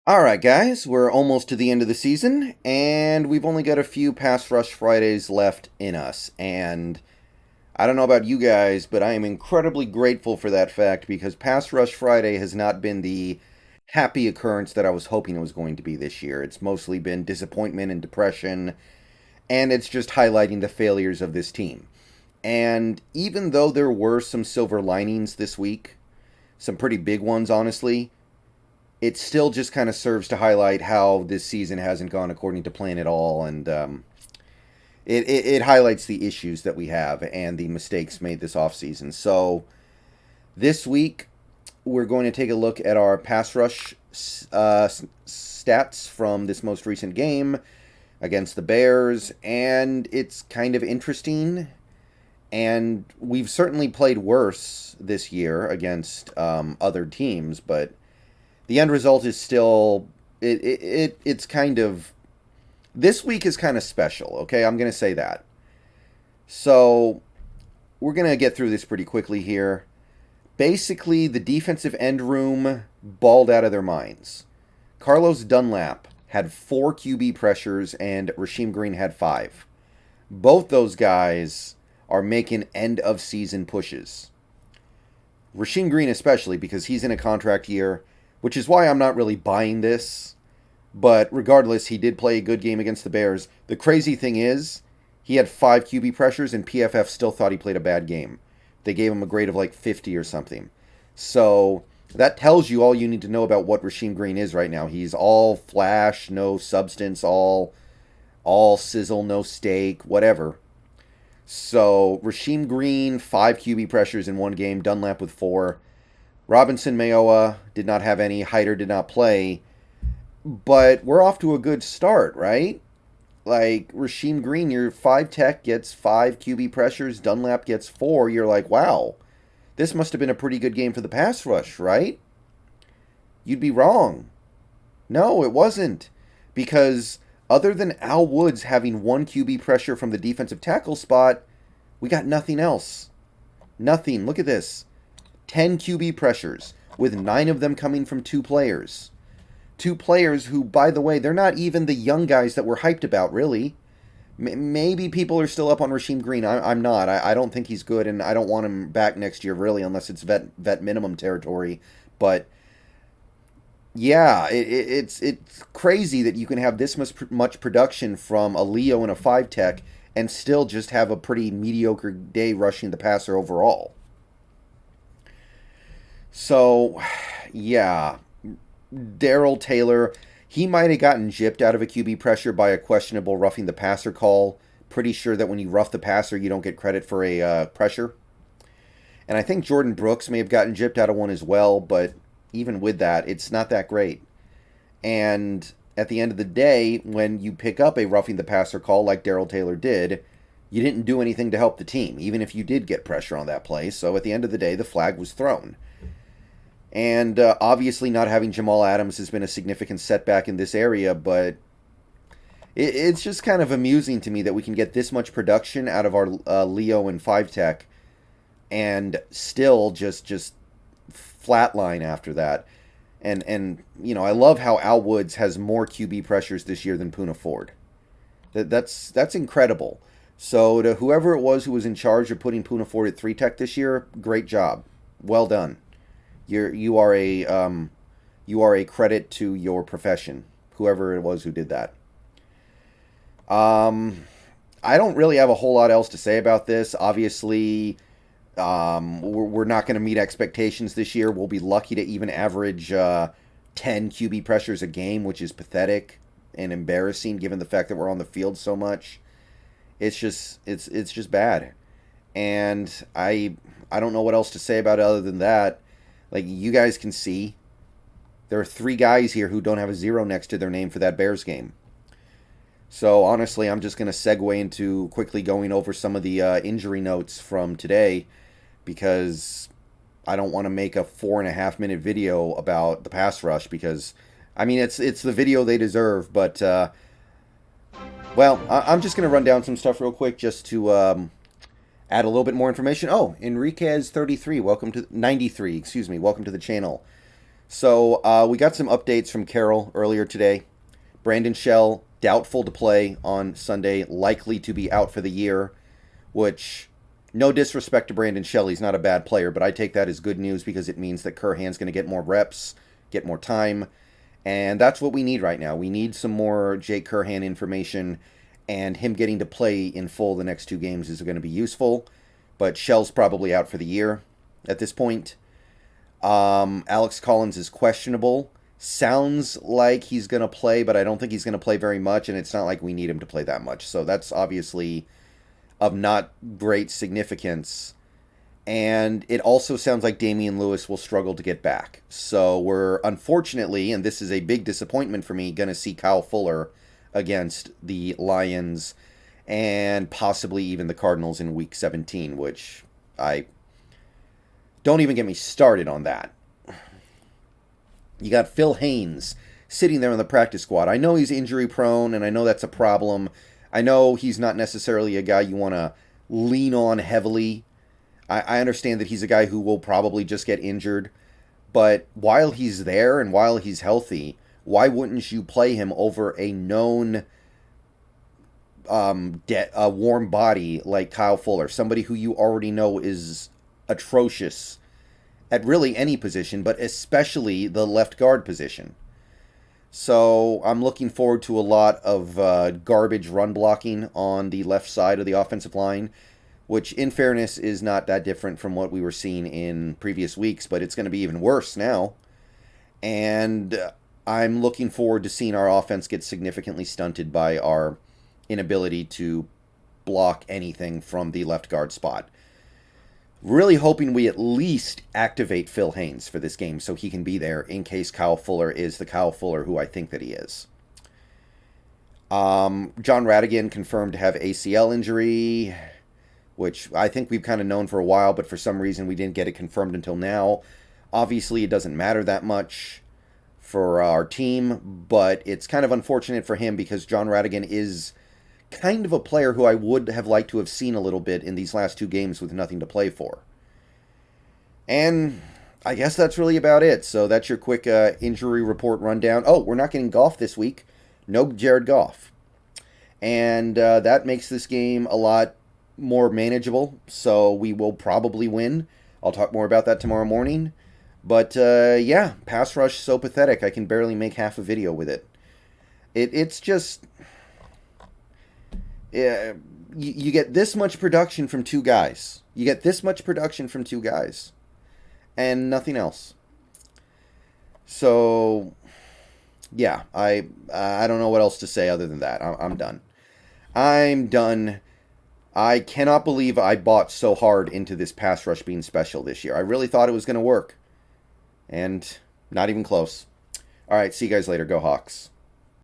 Alright, guys, we're almost to the end of the season, and we've only got a few Pass Rush Fridays left in us. And I don't know about you guys, but I am incredibly grateful for that fact because Pass Rush Friday has not been the happy occurrence that I was hoping it was going to be this year. It's mostly been disappointment and depression, and it's just highlighting the failures of this team. And even though there were some silver linings this week, some pretty big ones, honestly, it still just kind of serves to highlight how this season hasn't gone according to plan at all, and it highlights the issues that we have and the mistakes made this offseason. So this week, we're going to take a look at our pass rush stats from this most recent game against the Bears, and it's kind of interesting. And we've certainly played worse this year against other teams, but the end result is still it's kind of this week is kind of special. Okay, I'm gonna say that. So we're gonna get through this pretty quickly here. Basically, the defensive end room balled out of their minds. Carlos Dunlap had 4 QB pressures and Rasheem Green had 5. Both those guys are making end of season pushes. Rasheem Green especially because he's in a contract year, which is why I'm not really buying this. But regardless, he did play a good game against the Bears. The crazy thing is, he had 5 QB pressures and PFF still thought he played a bad game. They gave him a grade of like 50 or something. So that tells you all you need to know about what Rasheem Green is right now. He's all flash, no substance, all sizzle, no steak, whatever. So Rasheem Green, 5 QB pressures in one game, Dunlap with 4. Robinson Mayoa did not have any. Hyder did not play. But we're off to a good start, right? Like, Rasheem Green, your 5 tech gets 5 QB pressures. Dunlap gets 4. You're like, wow, this must have been a pretty good game for the pass rush, right? You'd be wrong. No, it wasn't. Because other than Al Woods having 1 QB pressure from the defensive tackle spot, we got nothing else. Nothing. Look at this. 10 QB pressures, with 9 of them coming from 2 players. 2 players who, by the way, they're not even the young guys that we're hyped about, really. Maybe people are still up on Rasheem Green. I'm not. I don't think he's good, and I don't want him back next year, really, unless it's vet minimum territory. But, yeah, it's crazy that you can have this much production from a Leo and a 5-tech and still just have a pretty mediocre day rushing the passer overall. So, yeah, Darrell Taylor, he might have gotten gypped out of a QB pressure by a questionable roughing the passer call. Pretty sure that when you rough the passer, you don't get credit for a pressure. And I think Jordan Brooks may have gotten gypped out of one as well, but even with that, it's not that great. And at the end of the day, when you pick up a roughing the passer call like Darrell Taylor did, you didn't do anything to help the team, even if you did get pressure on that play. So at the end of the day, the flag was thrown. And obviously not having Jamal Adams has been a significant setback in this area, but it's just kind of amusing to me that we can get this much production out of our Leo and 5-tech and still just flatline after that. And you know, I love how Al Woods has more QB pressures this year than Poona Ford. That's incredible. So to whoever it was who was in charge of putting Poona Ford at 3-tech this year, great job. Well done. You are a credit to your profession, whoever it was who did that. I don't really have a whole lot else to say about this. Obviously, we're not going to meet expectations this year. We'll be lucky to even average 10 QB pressures a game, which is pathetic and embarrassing given the fact that we're on the field so much. It's just bad, and I don't know what else to say about it other than that. Like, you guys can see, there are 3 guys here who don't have a 0 next to their name for that Bears game. So, honestly, I'm just going to segue into quickly going over some of the injury notes from today because I don't want to make a 4.5-minute video about the pass rush because, I mean, it's the video they deserve, but, well, I'm just going to run down some stuff real quick just to add a little bit more information. Oh, Enriquez 33, welcome to 93, excuse me, welcome to the channel. So we got some updates from Carroll earlier today. Brandon Shell, doubtful to play on Sunday, likely to be out for the year, which, no disrespect to Brandon Shell, he's not a bad player, but I take that as good news because it means that Curhan's going to get more reps, get more time, and that's what we need right now. We need some more Jake Curhan information, and him getting to play in full the next two games is going to be useful, but Shell's probably out for the year at this point. Alex Collins is questionable. Sounds like he's going to play, but I don't think he's going to play very much, and it's not like we need him to play that much. So that's obviously of not great significance. And it also sounds like Damian Lewis will struggle to get back. So we're, unfortunately, and this is a big disappointment for me, going to see Kyle Fuller against the Lions and possibly even the Cardinals in Week 17, which I... Don't even get me started on that. You got Phil Haynes sitting there in the practice squad. I know he's injury prone, and I know that's a problem. I know he's not necessarily a guy you want to lean on heavily. I understand that he's a guy who will probably just get injured. But while he's there and while he's healthy, why wouldn't you play him over a known a warm body like Kyle Fuller? Somebody who you already know is atrocious at really any position, but especially the left guard position. So I'm looking forward to a lot of garbage run blocking on the left side of the offensive line, which in fairness is not that different from what we were seeing in previous weeks, but it's going to be even worse now. And I'm looking forward to seeing our offense get significantly stunted by our inability to block anything from the left guard spot. Really hoping we at least activate Phil Haynes for this game so he can be there in case Kyle Fuller is the Kyle Fuller who I think that he is. John Radigan confirmed to have ACL injury, which I think we've kind of known for a while, but for some reason we didn't get it confirmed until now. Obviously, it doesn't matter that much for our team, but it's kind of unfortunate for him because John Radigan is kind of a player who I would have liked to have seen a little bit in these last two games with nothing to play for. And I guess that's really about it. So that's your quick injury report rundown. Oh, we're not getting Goff this week. No Jared Goff. And that makes this game a lot more manageable. So we will probably win. I'll talk more about that tomorrow morning. But yeah, pass rush so pathetic. I can barely make half a video with it. It's just... Yeah, you get this much production from two guys. You get this much production from two guys. And nothing else. So, yeah, I don't know what else to say other than that. I'm done. I'm done. I cannot believe I bought so hard into this pass rush being special this year. I really thought it was going to work. And not even close. All right, see you guys later. Go Hawks.